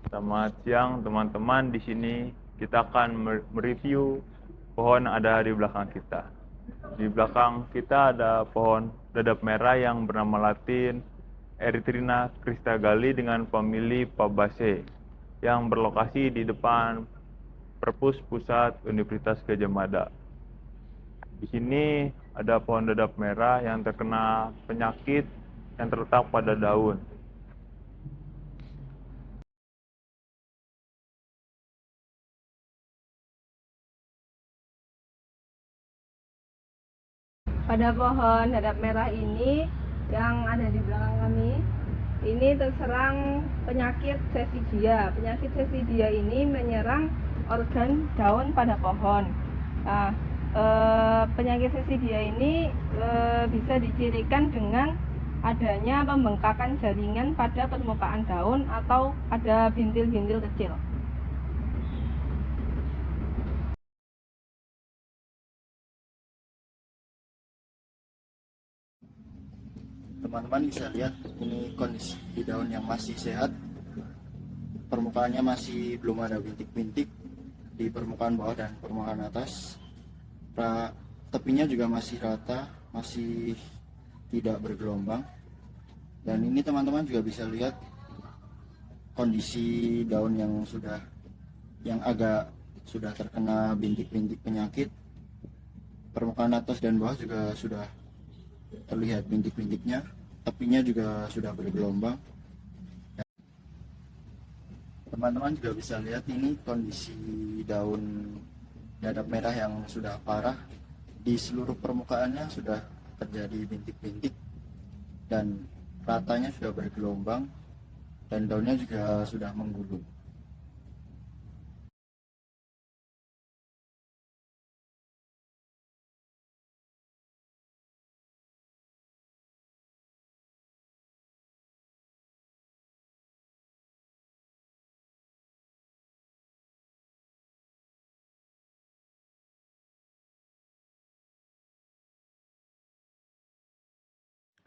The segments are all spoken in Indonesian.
Selamat siang teman-teman. Di sini kita akan mereview pohon yang ada di belakang kita. Di belakang kita ada pohon dadap merah yang bernama Latin Erythrina cristagalli dengan famili Fabaceae yang berlokasi di depan Perpus Pusat Universitas Gadjah Mada. Di sini ada pohon dadap merah yang terkena penyakit yang terletak pada daun. Pada pohon dadap merah ini yang ada di belakang kami, ini terserang penyakit sesidia. Penyakit sesidia ini menyerang organ daun pada pohon. Nah, penyakit sesidia ini bisa dicirikan dengan adanya pembengkakan jaringan pada permukaan daun atau ada bintil-bintil kecil. Teman-teman bisa lihat ini kondisi daun yang masih sehat, permukaannya masih belum ada bintik-bintik di permukaan bawah dan permukaan atas. Tepinya juga masih rata, masih tidak bergelombang. Dan ini teman-teman juga bisa lihat kondisi daun yang agak sudah terkena bintik-bintik penyakit. Permukaan atas dan bawah juga sudah terlihat bintik-bintiknya, tepinya juga sudah bergelombang. Teman-teman juga bisa lihat ini kondisi daun dadap merah yang sudah parah. Di seluruh permukaannya sudah terjadi bintik-bintik dan ratanya sudah bergelombang dan daunnya juga sudah menggulung.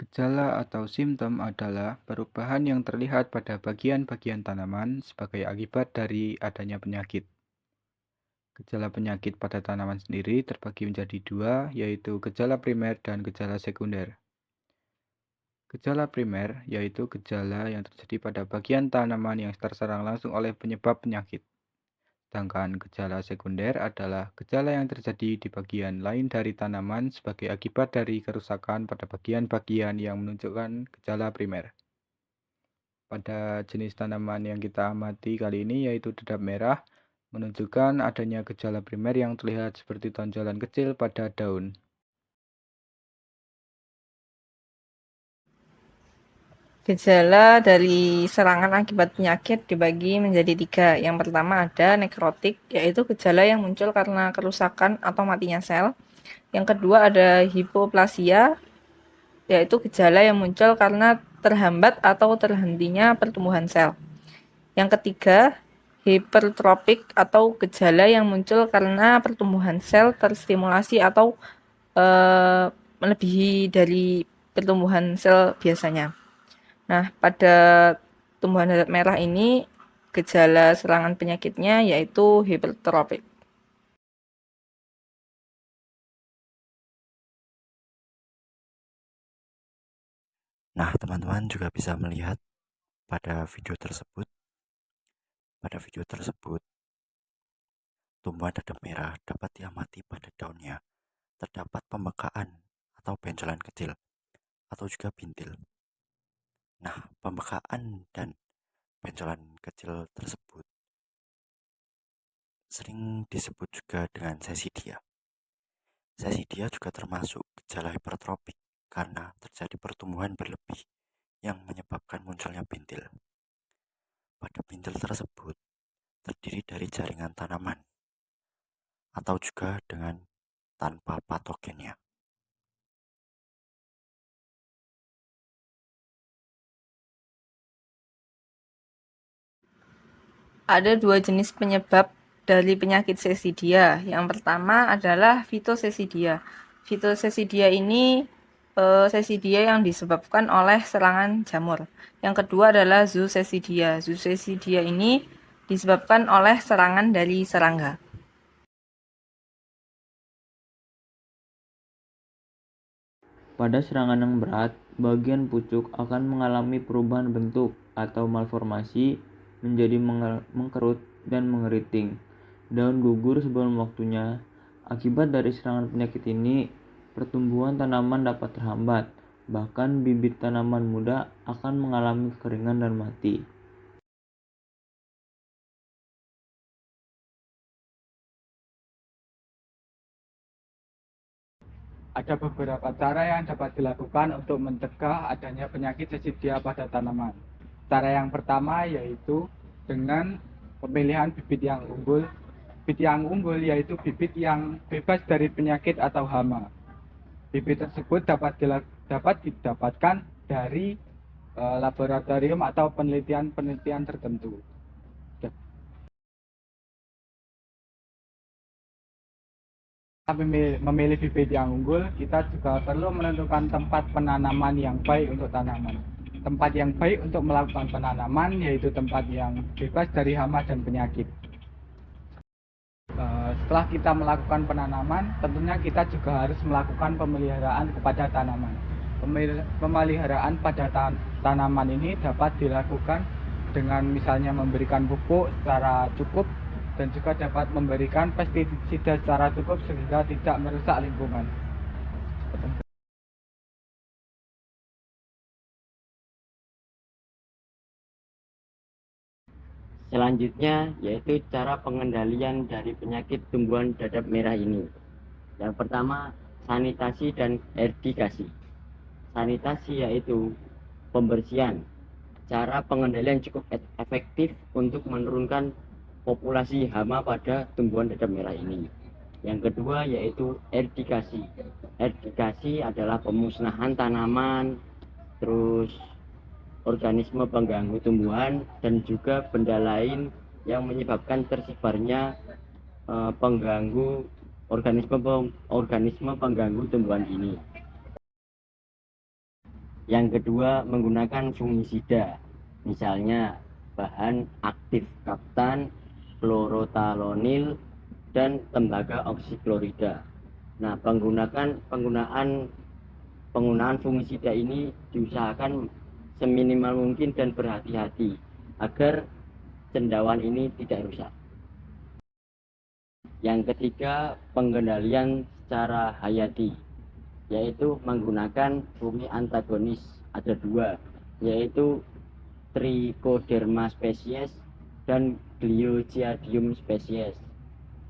Gejala atau simptom adalah perubahan yang terlihat pada bagian-bagian tanaman sebagai akibat dari adanya penyakit. Gejala penyakit pada tanaman sendiri terbagi menjadi dua, yaitu gejala primer dan gejala sekunder. Gejala primer yaitu gejala yang terjadi pada bagian tanaman yang terserang langsung oleh penyebab penyakit. Sedangkan gejala sekunder adalah gejala yang terjadi di bagian lain dari tanaman sebagai akibat dari kerusakan pada bagian-bagian yang menunjukkan gejala primer. Pada jenis tanaman yang kita amati kali ini yaitu dadap merah, menunjukkan adanya gejala primer yang terlihat seperti tonjolan kecil pada daun. Gejala dari serangan akibat penyakit dibagi menjadi tiga. Yang pertama ada nekrotik, yaitu gejala yang muncul karena kerusakan atau matinya sel. Yang kedua ada hipoplasia, yaitu gejala yang muncul karena terhambat atau terhentinya pertumbuhan sel. Yang ketiga, hipertropik atau gejala yang muncul karena pertumbuhan sel terstimulasi atau melebihi dari pertumbuhan sel biasanya. Nah, pada tumbuhan dadap merah ini gejala serangan penyakitnya yaitu hipertropik. Nah, teman-teman juga bisa melihat pada video tersebut, tumbuhan dadap merah dapat diamati pada daunnya terdapat pembekaan atau benjolan kecil atau juga bintil. Nah, pembekaan dan benjolan kecil tersebut sering disebut juga dengan sesidia. Sesidia juga termasuk gejala hipertropik karena terjadi pertumbuhan berlebih yang menyebabkan munculnya bintil. Pada bintil tersebut terdiri dari jaringan tanaman atau juga dengan tanpa patogennya. Ada dua jenis penyebab dari penyakit sesidia. Yang pertama adalah fitosesidia. Fitosesidia ini Seesidia yang disebabkan oleh serangan jamur. Yang kedua adalah Zooseesidia. Zooseesidia ini disebabkan oleh serangan dari serangga. Pada serangan yang berat, bagian pucuk akan mengalami perubahan bentuk atau malformasi menjadi mengkerut dan mengeriting. Daun gugur sebelum waktunya. Akibat dari serangan penyakit ini, pertumbuhan tanaman dapat terhambat. Bahkan bibit tanaman muda akan mengalami kekeringan dan mati. Ada beberapa cara yang dapat dilakukan untuk mencegah adanya penyakit sesidia pada tanaman. Cara yang pertama yaitu dengan pemilihan bibit yang unggul. Bibit yang unggul yaitu bibit yang bebas dari penyakit atau hama. Bibit tersebut dapat didapatkan dari laboratorium atau penelitian-penelitian tertentu. Memilih bibit yang unggul, kita juga perlu menentukan tempat penanaman yang baik untuk tanaman. Tempat yang baik untuk melakukan penanaman yaitu tempat yang bebas dari hama dan penyakit. Setelah kita melakukan penanaman, tentunya kita juga harus melakukan pemeliharaan kepada tanaman. Pemeliharaan pada tanaman ini dapat dilakukan dengan misalnya memberikan pupuk secara cukup dan juga dapat memberikan pestisida secara cukup sehingga tidak merusak lingkungan. Selanjutnya yaitu cara pengendalian dari penyakit tumbuhan dadap merah ini. Yang pertama, sanitasi dan eradikasi. Sanitasi yaitu pembersihan. Cara pengendalian cukup efektif untuk menurunkan populasi hama pada tumbuhan dadap merah ini. Yang kedua yaitu eradikasi. Eradikasi adalah pemusnahan tanaman, terus organisme pengganggu tumbuhan dan juga benda lain yang menyebabkan tersebarnya organisme pengganggu tumbuhan ini. Yang kedua, menggunakan fungisida, misalnya bahan aktif kaftan, klorotalonil, dan tembaga oksiklorida. Nah, penggunaan fungisida ini diusahakan seminimal mungkin dan berhati-hati agar cendawan ini tidak rusak. Yang ketiga, pengendalian secara hayati, yaitu menggunakan fungi antagonis. Ada dua, yaitu Trichoderma species dan Gliochiadium species.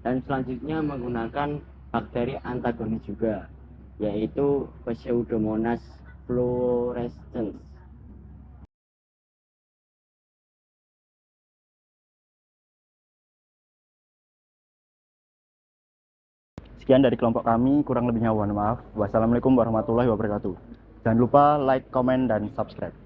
Dan selanjutnya menggunakan bakteri antagonis juga, yaitu Pseudomonas fluorescens. Sekian dari kelompok kami, kurang lebihnya mohon maaf. Wassalamualaikum warahmatullahi wabarakatuh. Jangan lupa like, comment, dan subscribe.